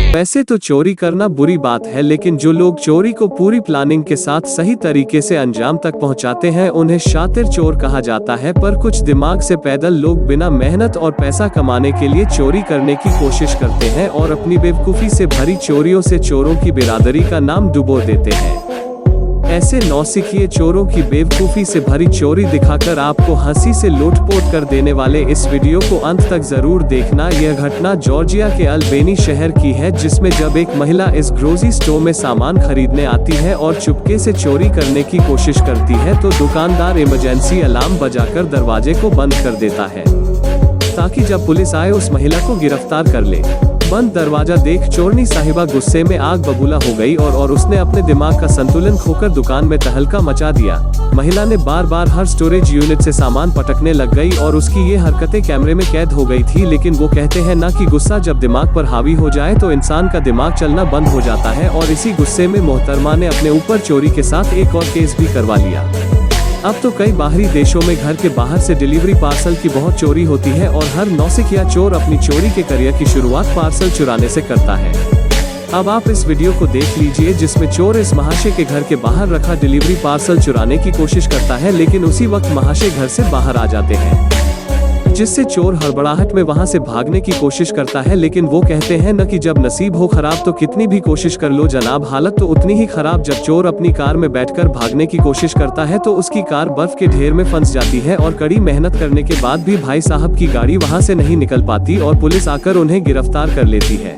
वैसे तो चोरी करना बुरी बात है, लेकिन जो लोग चोरी को पूरी प्लानिंग के साथ सही तरीके से अंजाम तक पहुंचाते हैं उन्हें शातिर चोर कहा जाता है। पर कुछ दिमाग से पैदल लोग बिना मेहनत और पैसा कमाने के लिए चोरी करने की कोशिश करते हैं और अपनी बेवकूफ़ी से भरी चोरियों से चोरों की बिरादरी का नाम डुबो देते हैं। ऐसे नौसिखिए चोरों की बेवकूफ़ी से भरी चोरी दिखाकर आपको हंसी से लोटपोट कर देने वाले इस वीडियो को अंत तक जरूर देखना। यह घटना जॉर्जिया के अल्बेनी शहर की है, जिसमें जब एक महिला इस ग्रोसरी स्टोर में सामान खरीदने आती है और चुपके से चोरी करने की कोशिश करती है तो दुकानदार इमरजेंसी अलार्म बजाकर दरवाजे को बंद कर देता है ताकि जब पुलिस आए उस महिला को गिरफ्तार कर ले। बंद दरवाजा देख चोरनी साहिबा गुस्से में आग बबूला हो गई और उसने अपने दिमाग का संतुलन खोकर दुकान में तहलका मचा दिया। महिला ने बार बार हर स्टोरेज यूनिट से सामान पटकने लग गई और उसकी ये हरकतें कैमरे में कैद हो गई थी। लेकिन वो कहते हैं ना कि गुस्सा जब दिमाग पर हावी हो जाए तो इंसान का दिमाग चलना बंद हो जाता है, और इसी गुस्से में मोहतरमा ने अपने ऊपर चोरी के साथ एक और केस भी करवा लिया। अब तो कई बाहरी देशों में घर के बाहर से डिलीवरी पार्सल की बहुत चोरी होती है और हर नौसिखिया चोर अपनी चोरी के करियर की शुरुआत पार्सल चुराने से करता है। अब आप इस वीडियो को देख लीजिए जिसमें चोर इस महाशय के घर के बाहर रखा डिलीवरी पार्सल चुराने की कोशिश करता है, लेकिन उसी वक्त महाशय घर से बाहर आ जाते हैं, जिससे चोर हड़बड़ाहट में वहां से भागने की कोशिश करता है। लेकिन वो कहते हैं न कि जब नसीब हो खराब तो कितनी भी कोशिश कर लो जनाब, हालत तो उतनी ही खराब। जब चोर अपनी कार में बैठकर भागने की कोशिश करता है तो उसकी कार बर्फ के ढेर में फंस जाती है और कड़ी मेहनत करने के बाद भी भाई साहब की गाड़ी वहां से नहीं निकल पाती और पुलिस आकर उन्हें गिरफ्तार कर लेती है।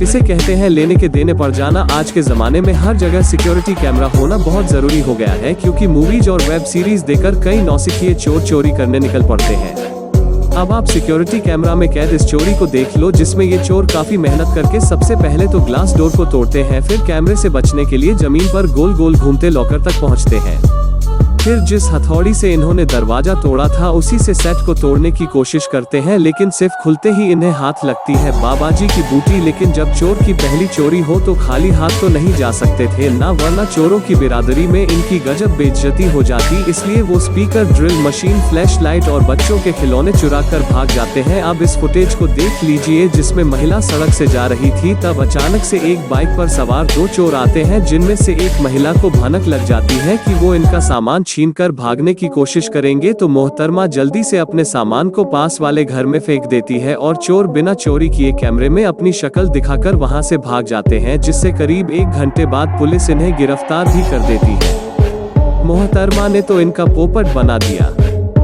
इसे कहते हैं लेने के देने पड़ जाना। आज के जमाने में हर जगह सिक्योरिटी कैमरा होना बहुत जरूरी हो गया है, क्योंकि मूवीज और वेब सीरीज देखकर कई नौसिखिए चोर चोरी करने निकल पड़ते हैं। अब आप सिक्योरिटी कैमरा में कैद इस चोरी को देख लो, जिसमें ये चोर काफी मेहनत करके सबसे पहले तो ग्लास डोर को तोड़ते हैं, फिर कैमरे से बचने के लिए जमीन पर गोल गोल घूमते लॉकर तक पहुंचते हैं। फिर जिस हथौड़ी से इन्होंने दरवाजा तोड़ा था उसी से सेट को तोड़ने की कोशिश करते हैं, लेकिन सिर्फ खुलते ही इन्हें हाथ लगती है बाबाजी की बूटी। लेकिन जब चोर की पहली चोरी हो तो खाली हाथ तो नहीं जा सकते थे ना, वरना चोरों की बिरादरी में इनकी गजब बेइज्जती हो जाती। इसलिए वो speaker, drill machine, flash light और बच्चों के खिलौने चुरा कर भाग जाते हैं। अब इस फुटेज को देख लीजिए जिसमें महिला सड़क से जा रही थी, तब अचानक से एक बाइक पर सवार दो चोर आते हैं, जिनमें से एक महिला को भनक लग जाती है कि वो इनका सामान छीनकर भागने की कोशिश करेंगे, तो मोहतरमा जल्दी से अपने सामान को पास वाले घर में फेंक देती है और चोर बिना चोरी किए कैमरे में अपनी शक्ल दिखाकर वहां से भाग जाते हैं, जिससे करीब 1 घंटे बाद पुलिस इन्हें गिरफ्तार भी कर देती है। मोहतरमा ने तो इनका पोपट बना दिया।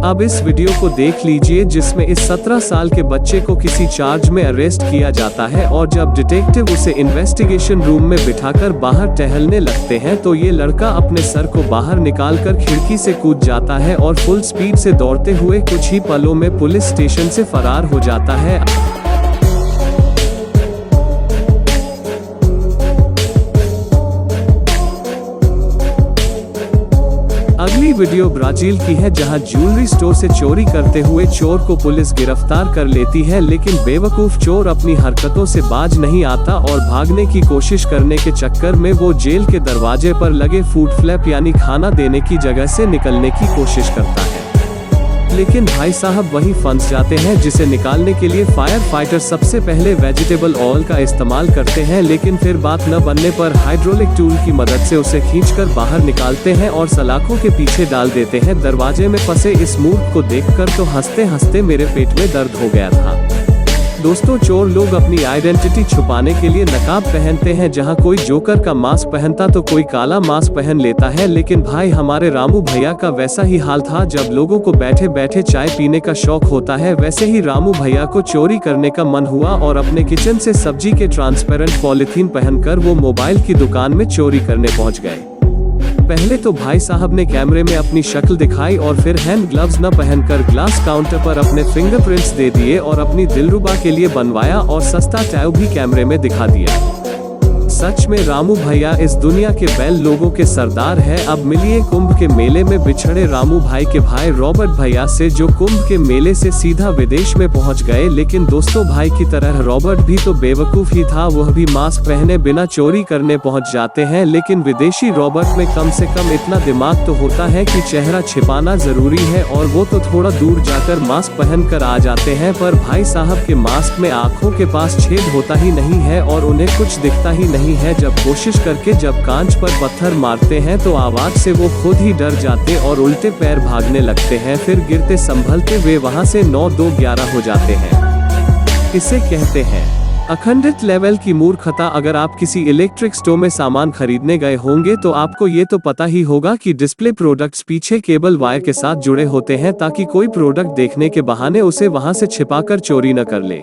अब इस वीडियो को देख लीजिए जिसमें इस 17 साल के बच्चे को किसी चार्ज में अरेस्ट किया जाता है, और जब डिटेक्टिव उसे इन्वेस्टिगेशन रूम में बिठाकर बाहर टहलने लगते हैं तो ये लड़का अपने सर को बाहर निकालकर खिड़की से कूद जाता है और फुल स्पीड से दौड़ते हुए कुछ ही पलों में पुलिस स्टेशन से फरार हो जाता है। अगली वीडियो ब्राजील की है, जहां ज्वेलरी स्टोर से चोरी करते हुए चोर को पुलिस गिरफ्तार कर लेती है, लेकिन बेवकूफ चोर अपनी हरकतों से बाज नहीं आता और भागने की कोशिश करने के चक्कर में वो जेल के दरवाजे पर लगे फूड फ्लैप यानी खाना देने की जगह से निकलने की कोशिश करता है। लेकिन भाई साहब वहीं फंस जाते हैं, जिसे निकालने के लिए फायर फाइटर सबसे पहले वेजिटेबल ऑयल का इस्तेमाल करते हैं, लेकिन फिर बात न बनने पर हाइड्रोलिक टूल की मदद से उसे खींचकर बाहर निकालते हैं और सलाखों के पीछे डाल देते हैं। दरवाजे में फंसे इस मूर्ख को देखकर तो हंसते हंसते मेरे पेट में दर्द हो गया था। दोस्तों, चोर लोग अपनी आइडेंटिटी छुपाने के लिए नकाब पहनते हैं। जहां कोई जोकर का मास्क पहनता तो कोई काला मास्क पहन लेता है, लेकिन भाई हमारे रामू भैया का वैसा ही हाल था। जब लोगों को बैठे बैठे चाय पीने का शौक होता है, वैसे ही रामू भैया को चोरी करने का मन हुआ और अपने किचन से सब्जी के ट्रांसपेरेंट पॉलिथीन पहनकर वो मोबाइल की दुकान में चोरी करने पहुंच गए। पहले तो भाई साहब ने कैमरे में अपनी शक्ल दिखाई और फिर हैंड ग्लव्स न पहनकर ग्लास काउंटर पर अपने फिंगरप्रिंट्स दे दिए और अपनी दिलरुबा के लिए बनवाया और सस्ता टैग भी कैमरे में दिखा दिया। सच में रामू भैया इस दुनिया के बैल लोगों के सरदार है। अब मिलिए कुंभ के मेले में बिछड़े रामू भाई के भाई रॉबर्ट भैया से, जो कुंभ के मेले से सीधा विदेश में पहुंच गए। लेकिन दोस्तों, भाई की तरह रॉबर्ट भी तो बेवकूफ ही था, वह भी मास्क पहने बिना चोरी करने पहुंच जाते हैं। लेकिन विदेशी रॉबर्ट में कम से कम इतना दिमाग तो होता है कि चेहरा छिपाना जरूरी है, और वो तो थोड़ा दूर जाकर मास्क पहन कर आ जाते हैं। पर भाई साहब के मास्क में आंखों के पास छेद होता ही नहीं है और उन्हें कुछ दिखता ही नहीं है। जब कोशिश करके जब कांच पर पत्थर मारते हैं तो आवाज से वो खुद ही डर जाते और उल्टे पैर भागने लगते हैं। फिर गिरते संभलते वे वहां से 9-2-11 हो जाते हैं। इसे कहते हैं अखंडित लेवल की मूर्खता। अगर आप किसी इलेक्ट्रिक स्टोर में सामान खरीदने गए होंगे तो आपको ये तो पता ही होगा कि डिस्प्ले प्रोडक्ट्स पीछे केबल वायर के साथ जुड़े होते हैं, ताकि कोई प्रोडक्ट देखने के बहाने उसे वहां से छिपाकर चोरी न कर ले।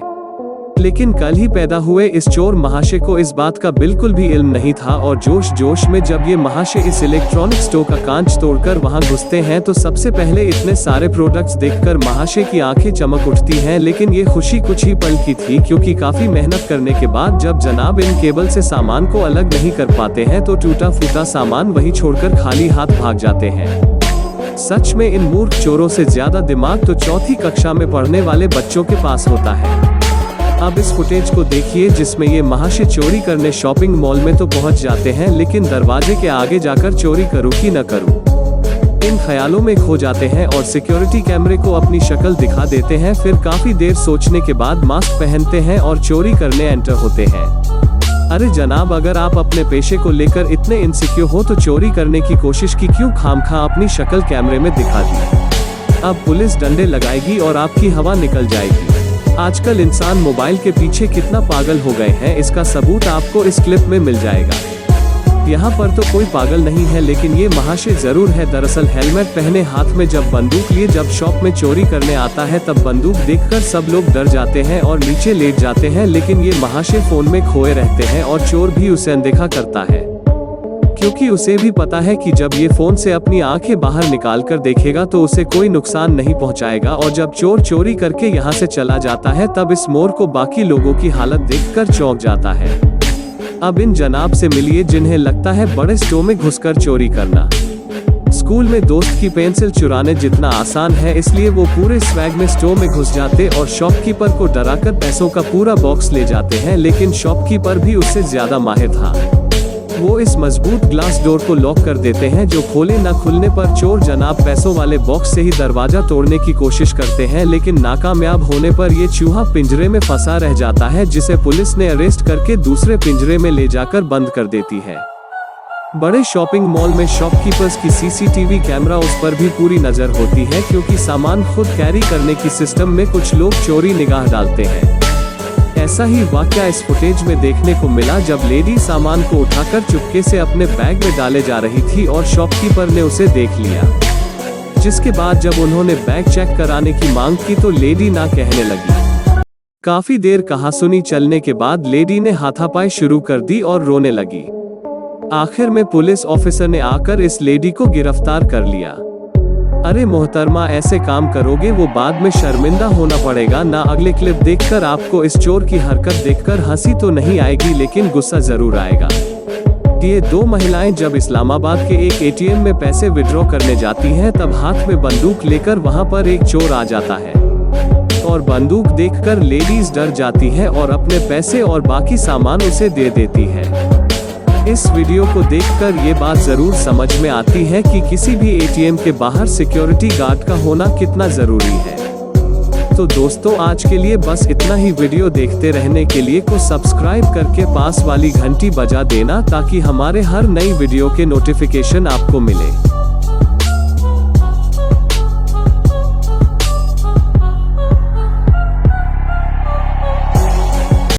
लेकिन कल ही पैदा हुए इस चोर महाशय को इस बात का बिल्कुल भी इल्म नहीं था, और जोश में जब ये महाशय इस इलेक्ट्रॉनिक स्टोर का कांच तोड़कर वहां घुसते हैं तो सबसे पहले इतने सारे प्रोडक्ट्स देखकर महाशय की आंखें चमक उठती हैं। लेकिन ये खुशी कुछ ही पल की थी, क्योंकि काफी मेहनत करने के बाद जब जनाब इन केबल से सामान को अलग नहीं कर पाते हैं तो टूटा फूटा सामान वहीं छोड़कर खाली हाथ भाग जाते हैं। सच में इन मूर्ख चोरों से ज्यादा दिमाग तो चौथी कक्षा में पढ़ने वाले बच्चों के पास होता है। अब इस फुटेज को देखिए, जिसमें ये महाशय चोरी करने शॉपिंग मॉल में तो पहुंच जाते हैं, लेकिन दरवाजे के आगे जाकर चोरी करूं कि न करूं, इन ख्यालों में खो जाते हैं और सिक्योरिटी कैमरे को अपनी शक्ल दिखा देते हैं। फिर काफी देर सोचने के बाद मास्क पहनते हैं और चोरी करने एंटर होते हैं। अरे जनाब, अगर आप अपने पेशे को लेकर इतने इनसिक्योर हो तो चोरी करने की कोशिश की क्यों खामखा अपनी शक्ल कैमरे में दिखा दी? अब पुलिस डंडे लगाएगी और आपकी हवा निकल जाएगी। आजकल इंसान मोबाइल के पीछे कितना पागल हो गए हैं, इसका सबूत आपको इस क्लिप में मिल जाएगा। यहाँ पर तो कोई पागल नहीं है, लेकिन ये महाशय जरूर है। दरअसल हेलमेट पहने हाथ में जब बंदूक लिए जब शॉप में चोरी करने आता है, तब बंदूक देखकर सब लोग डर जाते हैं और नीचे लेट जाते हैं। लेकिन ये महाशय फोन में खोए रहते हैं और चोर भी उसे अनदेखा करता है, क्योंकि उसे भी पता है कि जब ये फोन से अपनी आंखें बाहर निकाल कर देखेगा तो उसे कोई नुकसान नहीं पहुंचाएगा। और जब चोर चोरी करके यहाँ से चला जाता है तब इस मोर को बाकी लोगों की हालत देखकर चौंक जाता है। अब इन जनाब से मिलिए जिन्हें लगता है बड़े स्टोर में घुसकर चोरी करना स्कूल में दोस्त की पेंसिल चुराने जितना आसान है, इसलिए वो पूरे स्वैग में स्टोर में घुस जाते और शॉपकीपर को डराकर पैसों का पूरा बॉक्स ले जाते हैं। लेकिन शॉपकीपर भी उससे ज्यादा माहिर था। वो इस मजबूत ग्लास डोर को लॉक कर देते हैं, जो खोले न खुलने पर चोर जनाब पैसों वाले बॉक्स से ही दरवाजा तोड़ने की कोशिश करते हैं। लेकिन नाकामयाब होने पर ये चूहा पिंजरे में फंसा रह जाता है, जिसे पुलिस ने अरेस्ट करके दूसरे पिंजरे में ले जाकर बंद कर देती है। बड़े शॉपिंग मॉल में शॉपकीपर्स की सीसीटीवी कैमरा उस पर भी पूरी नजर होती है, क्योंकि सामान खुद कैरी करने की सिस्टम में कुछ लोग चोरी निगाह डालते हैं। ऐसा ही वाकया इस फुटेज में देखने को मिला, जब लेडी सामान को उठाकर चुपके से अपने बैग में डाले जा रही थी और शॉपकीपर ने उसे देख लिया। जिसके बाद जब उन्होंने बैग चेक कराने की मांग की तो लेडी ना कहने लगी। काफी देर कहासुनी चलने के बाद लेडी ने हाथापाई शुरू कर दी और रोने लगी। आखिर में पुलिस ऑफिसर ने आकर इस लेडी को गिरफ्तार कर लिया। अरे मोहतरमा, ऐसे काम करोगे वो बाद में शर्मिंदा होना पड़ेगा ना। अगले क्लिप देखकर आपको इस चोर की हरकत देखकर हंसी तो नहीं आएगी, लेकिन गुस्सा जरूर आएगा। ये दो महिलाएं जब इस्लामाबाद के एक एटीएम में पैसे विड्रॉ करने जाती हैं, तब हाथ में बंदूक लेकर वहां पर एक चोर आ जाता है और बंदूक देखकर लेडीज डर जाती है और अपने पैसे और बाकी सामान उसे दे देती है। इस वीडियो को देखकर ये बात जरूर समझ में आती है कि किसी भी एटीएम के बाहर सिक्योरिटी गार्ड का होना कितना जरूरी है। तो दोस्तों, आज के लिए बस इतना ही। वीडियो देखते रहने के लिए को सब्सक्राइब करके पास वाली घंटी बजा देना, ताकि हमारे हर नई वीडियो के नोटिफिकेशन आपको मिले।